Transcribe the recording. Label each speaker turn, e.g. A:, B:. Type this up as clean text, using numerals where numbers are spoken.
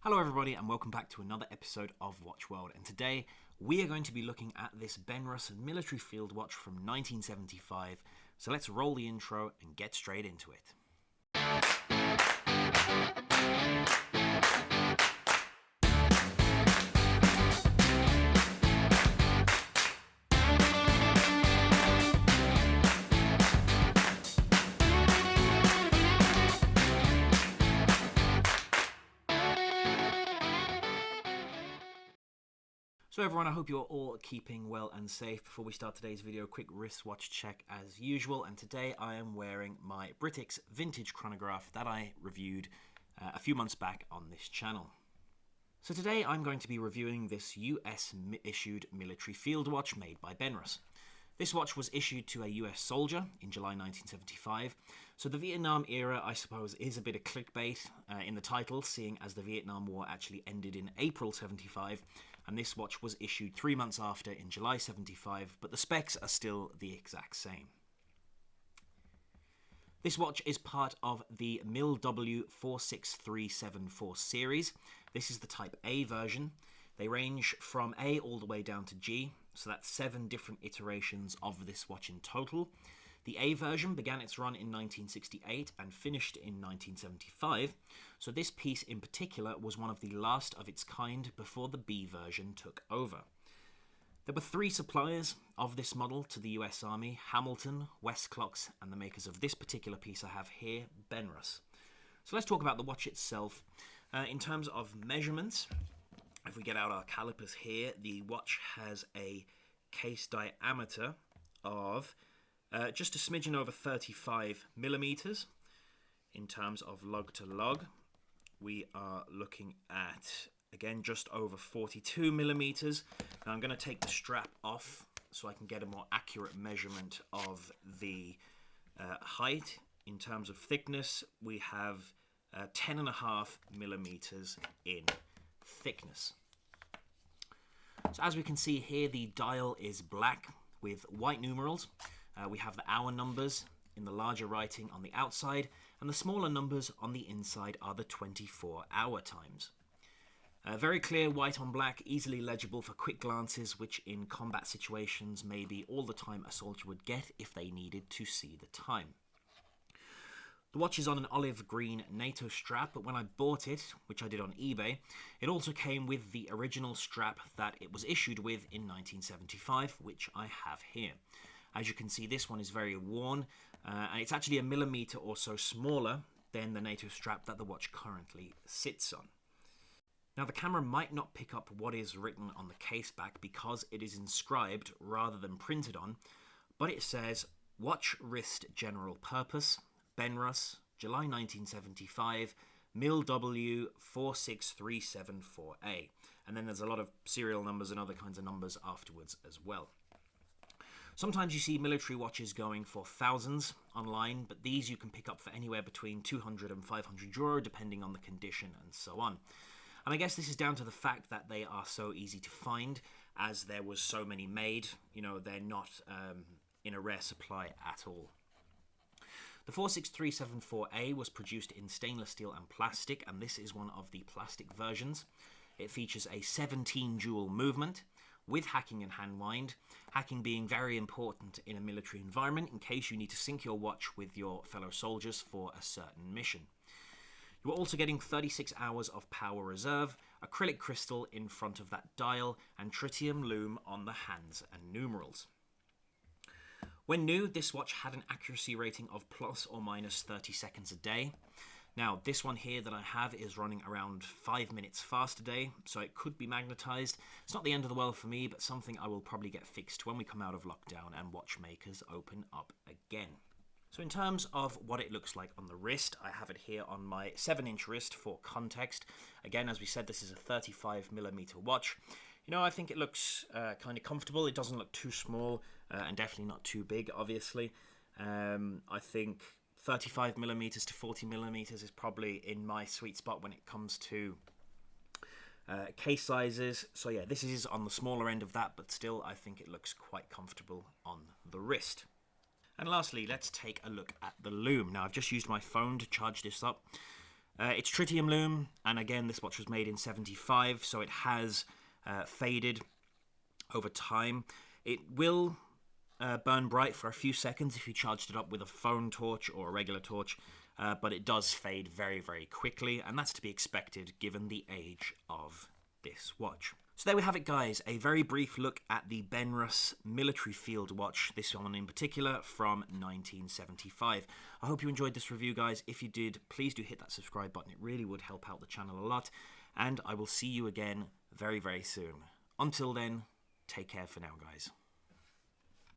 A: Hello everybody and welcome back to another episode of Watch World, and today we are going to be looking at this Benrus military field watch from 1975, so let's roll the intro and get straight into it. So everyone, I hope you're all keeping well and safe. Before we start today's video, quick wristwatch check as usual, and today I am wearing my Britix vintage chronograph that I reviewed a few months back on this channel. So today I'm going to be reviewing this US issued military field watch made by Benrus. This watch was issued to a US soldier in July 1975, so the Vietnam era, I suppose, is a bit of clickbait in the title, seeing as the Vietnam War actually ended in April 75, and this watch was issued 3 months after in July 75, but the specs are still the exact same. This watch is part of the Mil W 46374 series. This is the Type A version. They range from A all the way down to G, so that's 7 different iterations of this watch in total. The A version began its run in 1968 and finished in 1975, so this piece in particular was one of the last of its kind before the B version took over. There were 3 suppliers of this model to the US Army: Hamilton, Westclox, and the makers of this particular piece I have here, Benrus. So let's talk about the watch itself. In terms of measurements, if we get out our calipers here, the watch has a case diameter of just a smidgen over 35 millimeters. In terms of lug to lug, we are looking at, again, just over 42 millimeters. Now I'm going to take the strap off so I can get a more accurate measurement of the height. In terms of thickness, we have 10.5 millimeters in thickness. So as we can see here, the dial is black with white numerals. We have the hour numbers in the larger writing on the outside, and the smaller numbers on the inside are the 24-hour times. Very clear white on black, easily legible for quick glances, which in combat situations may be all the time a soldier would get if they needed to see the time. The watch is on an olive green NATO strap, but when I bought it, which I did on eBay, it also came with the original strap that it was issued with in 1975, which I have here. As you can see, this one is very worn, and it's actually a millimeter or so smaller than the NATO strap that the watch currently sits on. Now, the camera might not pick up what is written on the case back because it is inscribed rather than printed on, but it says Watch Wrist General Purpose, Benrus, July 1975, Mil W 46374A. And then there's a lot of serial numbers and other kinds of numbers afterwards as well. Sometimes you see military watches going for thousands online, but these you can pick up for anywhere between 200 and 500 euro, depending on the condition and so on. And I guess this is down to the fact that they are so easy to find, as there was so many made. You know, they're not in a rare supply at all. The 46374A was produced in stainless steel and plastic, and this is one of the plastic versions. It features a 17 jewel movement with hacking and hand wind, hacking being very important in a military environment in case you need to sync your watch with your fellow soldiers for a certain mission. You are also getting 36 hours of power reserve, acrylic crystal in front of that dial, and Tritium Loom on the hands and numerals. When new, this watch had an accuracy rating of plus or minus 30 seconds a day. Now, this one here that I have is running around 5 minutes fast a day, so it could be magnetized. It's not the end of the world for me, but something I will probably get fixed when we come out of lockdown and watchmakers open up again. So in terms of what it looks like on the wrist, I have it here on my 7-inch wrist for context. Again, as we said, this is a 35mm watch. You know, I think it looks kind of comfortable. It doesn't look too small and definitely not too big, obviously. I think 35mm to 40mm is probably in my sweet spot when it comes to case sizes. So yeah, this is on the smaller end of that, but still I think it looks quite comfortable on the wrist. And lastly, let's take a look at the loom. Now, I've just used my phone to charge this up. It's Tritium Loom, and again, this watch was made in 75, so it has faded over time. It will burn bright for a few seconds if you charged it up with a phone torch or a regular torch, but it does fade very, very quickly, and that's to be expected given the age of this watch. So there we have it, guys, a very brief look at the Benrus military field watch, this one in particular from 1975. I hope you enjoyed this review, guys. If you did, please do hit that subscribe button. It really would help out the channel a lot, and I will see you again very, very soon. Until then, take care for now, guys.